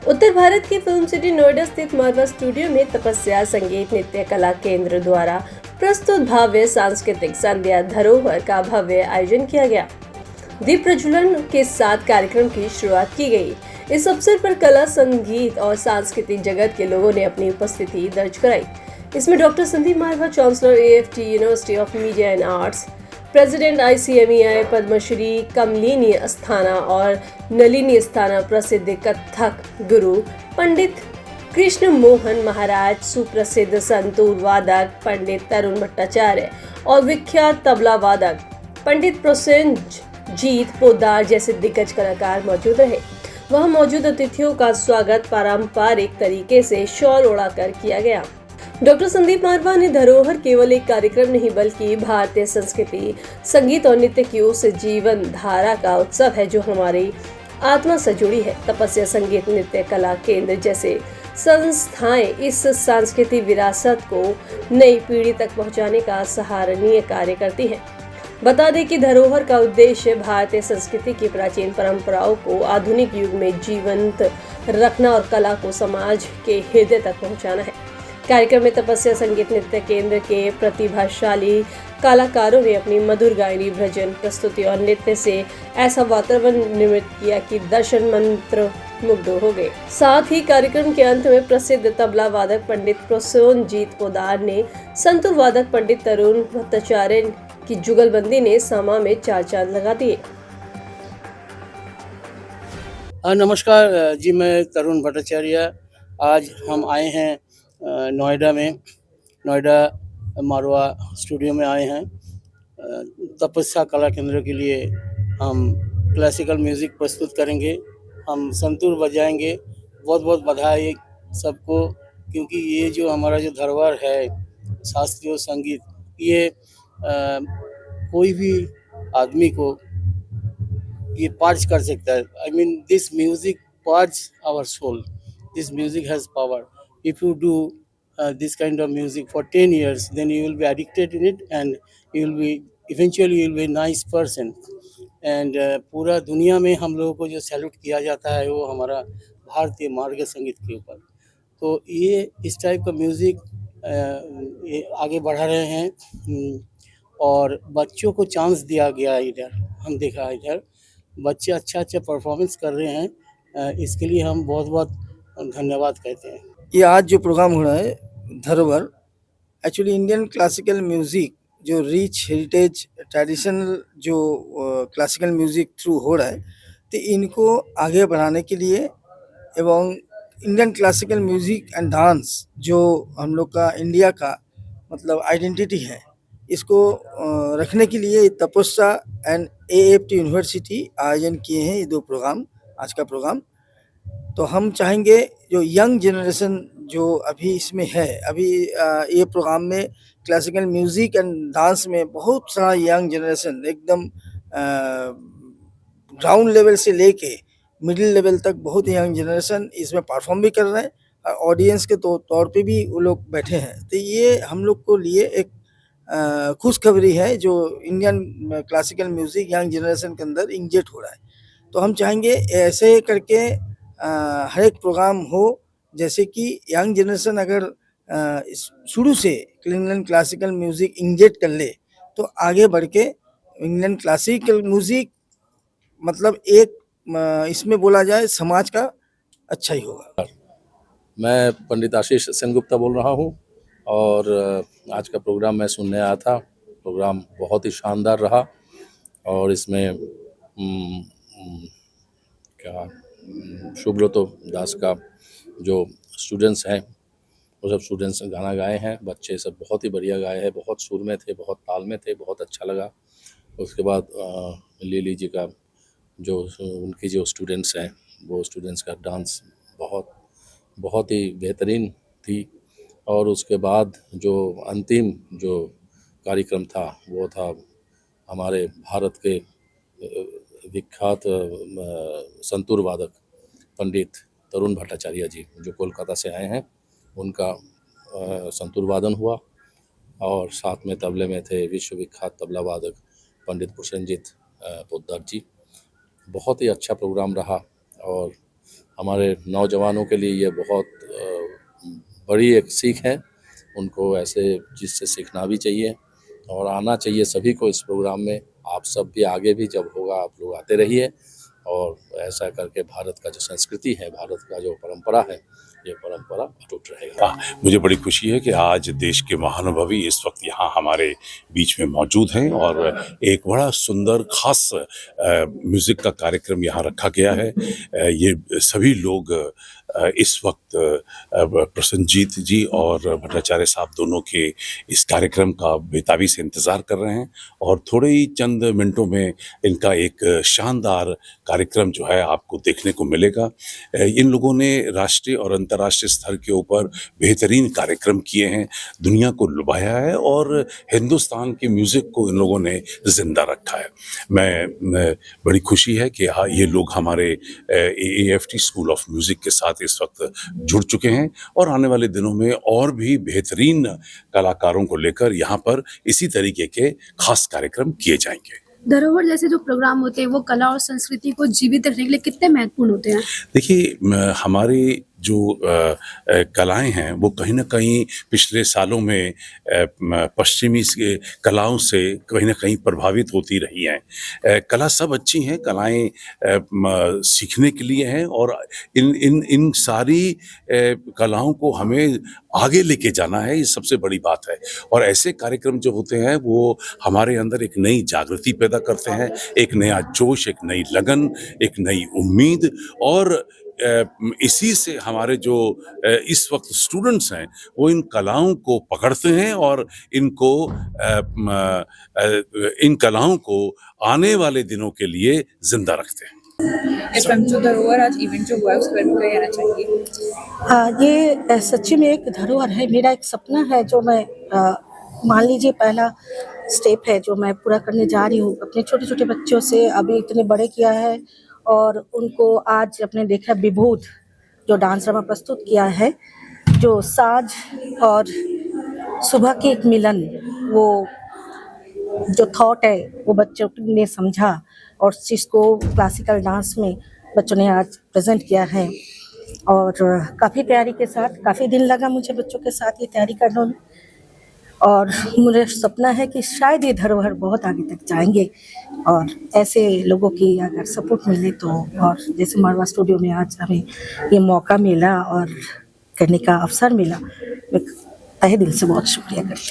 उत्तर भारत की film city Noida स्थित मारवा studio में तपस्या संगीत नृत्य कला केंद्र द्वारा प्रस्तुत भव्य सांस्कृतिक संध्या धरोहर का भव्य आयोजन किया गया। दीप प्रज्वलन के साथ कार्यक्रम की शुरुआत की गई। इस अवसर पर कला, संगीत और सांस्कृतिक जगत के लोगों ने अपनी उपस्थिति दर्ज कराई। इसमें doctor Sandeep Marwah, chancellor AFT university of media and arts, president ICMEI Padmashri Kamalini Asthana और नलिनी अस्थाना, प्रसिद्ध कथक गुरु पंडित कृष्ण मोहन महाराज, सुप्रसिद्ध संतूर वादक पंडित तरुण भट्टाचार्य और विख्यात तबला वादक पंडित प्रोसेनजीत पोद्दार जैसे दिग्गज कलाकार मौजूद रहे। वहां मौजूद अतिथियों का स्वागत पारंपरिक तरीके से शॉल ओढ़ाकर किया गया। डॉक्टर संदीप मारवा ने धरोहर केवल एक कार्यक्रम नहीं बल्कि भारतीय संस्कृति, संगीत और नृत्य की उस जीवन धारा का उत्सव है जो हमारी आत्मा से जुड़ी है। तपस्या संगीत नृत्य कला केंद्र जैसे संस्थाएं इस सांस्कृतिक विरासत को नई पीढ़ी तक पहुंचाने का सराहनीय कार्य करती हैं। बता दें कि धरोहर का उद्देश्य भारतीय संस्कृति की प्राचीन परंपराओं को आधुनिक युग में जीवंत रखना और कला को समाज के हृदय तक पहुंचाना है। कार्यक्रम में तपस्या संगीत नृत्य केंद्र के प्रतिभाशाली कलाकारों ने अपनी मधुर गायनी, भजन प्रस्तुति और नृत्य से ऐसा वातावरण निर्मित किया कि दर्शन मंत्र मुग्ध हो गए। साथ ही कार्यक्रम के अंत में प्रसिद्ध तबला वादक पंडित प्रोसेनजीत पोद्दार ने संतूर वादक पंडित तरुण भट्टाचार्य की जुगलबंदी ने समा में चार चांद लगा दिए। नमस्कार जी, मैं तरुण भट्टाचार्य। आज हम आए हैं नोएडा में, नोएडा मारवा स्टूडियो में आए हैं। तपस्या कला केंद्र के लिए हम क्लासिकल म्यूज़िक प्रस्तुत करेंगे, हम संतूर बजाएंगे। बहुत बहुत बधाई सबको, क्योंकि ये जो हमारा जो धरोहर है शास्त्रीय संगीत, ये कोई भी आदमी को ये पार्च कर सकता है। I mean this music parch our soul, this music has power. If you do this kind of music for 10 years, then you will be addicted in it and you will be eventually you will be a nice person. And पूरा दुनिया में हम लोगों को जो salute किया जाता है वो हमारा भारतीय मार्ग संगीत के ऊपर। तो ये इस टाइप का म्यूज़िक ये आगे बढ़ा रहे हैं और बच्चों को चांस दिया गया है। इधर हम देखा इधर बच्चे अच्छा परफॉर्मेंस कर रहे हैं, इसके लिए हम बहुत बहुत धन्यवाद कहते हैं। ये आज जो प्रोग्राम हो रहा है धरोहर, एक्चुअली इंडियन क्लासिकल म्यूज़िक जो रिच हेरिटेज ट्रेडिशनल जो क्लासिकल म्यूज़िक थ्रू हो रहा है, तो इनको आगे बढ़ाने के लिए एवं Indian classical music and dance जो हम लोग का इंडिया का मतलब आइडेंटिटी है, इसको रखने के लिए तपस्या एंड AFT यूनिवर्सिटी आयोजन किए हैं ये दो प्रोग्राम, आज का प्रोग्राम। तो हम चाहेंगे जो यंग जनरेशन जो अभी इसमें है, अभी ये प्रोग्राम में क्लासिकल म्यूज़िक एंड डांस में बहुत सारा यंग जनरेशन एकदम ग्राउंड लेवल से लेके मिडिल लेवल तक बहुत यंग जनरेशन इसमें परफॉर्म भी कर रहे हैं और ऑडियंस के तौर पे भी वो लोग बैठे हैं। तो ये हम लोग को लिए एक खुशखबरी है जो Indian classical music young generation के अंदर इंजेक्ट हो रहा है। तो हम चाहेंगे ऐसे करके हर एक प्रोग्राम हो, जैसे कि यंग जनरेशन अगर शुरू से इंडियन क्लासिकल म्यूज़िक इंजेक्ट कर ले तो आगे बढ़ के इंडियन क्लासिकल म्यूज़िक मतलब एक इसमें बोला जाए समाज का अच्छा ही होगा। मैं पंडित आशीष सेनगुप्ता बोल रहा हूँ और आज का प्रोग्राम मैं सुनने आया था। प्रोग्राम बहुत ही शानदार रहा और इसमें सुब्रतो दास का जो स्टूडेंट्स हैं वो सब स्टूडेंट्स गाना गाए हैं। बच्चे सब बहुत ही बढ़िया गाए हैं, बहुत सुर में थे, बहुत ताल में थे, बहुत अच्छा लगा। उसके बाद लीली जी का जो उनकी जो स्टूडेंट्स हैं वो स्टूडेंट्स का डांस बहुत ही बेहतरीन थी। और उसके बाद जो अंतिम जो कार्यक्रम था वो था हमारे भारत के विख्यात संतूर वादक पंडित तरुण भट्टाचार्य जी जो कोलकाता से आए हैं, उनका संतूर वादन हुआ और साथ में तबले में थे विश्व विख्यात तबला वादक पंडित प्रोसेनजीत पोद्दार जी। बहुत ही अच्छा प्रोग्राम रहा और हमारे नौजवानों के लिए ये बहुत बड़ी एक सीख है। उनको ऐसे चीज़ से सीखना भी चाहिए और आना चाहिए सभी को इस प्रोग्राम में। आप सब भी आगे भी जब होगा आप लोग आते रहिए और ऐसा करके भारत का जो संस्कृति है, भारत का जो परंपरा है, ये परंपरा अटूट रहेगा। मुझे बड़ी खुशी है कि आज देश के महानुभवी इस वक्त यहाँ हमारे बीच में मौजूद हैं और एक बड़ा सुंदर खास म्यूज़िक का कार्यक्रम यहाँ रखा गया है। ये सभी लोग इस वक्त प्रसन्नजीत जी और भट्टाचार्य साहब दोनों के इस कार्यक्रम का बेताबी से इंतज़ार कर रहे हैं और थोड़े ही चंद मिनटों में इनका एक शानदार कार्यक्रम जो है आपको देखने को मिलेगा। इन लोगों ने राष्ट्रीय और अंतर्राष्ट्रीय स्तर के ऊपर बेहतरीन कार्यक्रम किए हैं, दुनिया को लुभाया है और हिंदुस्तान के म्यूज़िक को इन लोगों ने जिंदा रखा है। मैं बड़ी खुशी है कि ये लोग हमारे AAFT स्कूल ऑफ म्यूज़िक के साथ इस वक्त जुड़ चुके हैं और आने वाले दिनों में और भी बेहतरीन कलाकारों को लेकर यहाँ पर इसी तरीके के खास कार्यक्रम किए जाएंगे। धरोहर जैसे जो प्रोग्राम होते हैं वो कला और संस्कृति को जीवित रखने के लिए कितने महत्वपूर्ण होते हैं? देखिए, हमारी जो कलाएं हैं वो कहीं ना कहीं पिछले सालों में पश्चिमी कलाओं से कहीं ना कहीं प्रभावित होती रही हैं। कला सब अच्छी हैं, कलाएं सीखने के लिए हैं और इन सारी कलाओं को हमें आगे लेके जाना है, ये सबसे बड़ी बात है। और ऐसे कार्यक्रम जो होते हैं वो हमारे अंदर एक नई जागृति पैदा करते हैं, एक नया जोश, एक नई लगन, एक नई उम्मीद और इसी से हमारे जो इस वक्त स्टूडेंट्स हैं वो इन कलाओं को पकड़ते हैं और इनको इन कलाओं को आने वाले दिनों के लिए जिंदा रखते हैं। इस टाइम जो धरोहर आज इवेंट जो हुआ है उसके बारे में क्या कहना चाहिए? ये सच्ची में एक धरोहर है, मेरा एक सपना है जो मैं मान लीजिए पहला स्टेप है जो मैं पूरा करने जा रही हूँ। अपने छोटे छोटे बच्चों से अभी इतने बड़े किया है और उनको आज अपने देखा विभूत जो डांस ड्रामा प्रस्तुत किया है, जो साँझ और सुबह के एक मिलन, वो जो थॉट है वो बच्चों ने समझा और उस चीज़ को क्लासिकल डांस में बच्चों ने आज प्रेजेंट किया है। और काफ़ी तैयारी के साथ, काफ़ी दिन लगा मुझे बच्चों के साथ ये तैयारी करने में और मुझे सपना है कि शायद ये धरोहर बहुत आगे तक जाएंगे और ऐसे लोगों की अगर सपोर्ट मिले तो, और जैसे मारवा स्टूडियो में आज हमें ये मौका मिला और करने का अवसर मिला, मैं तहे दिल से बहुत शुक्रिया करती हूँ।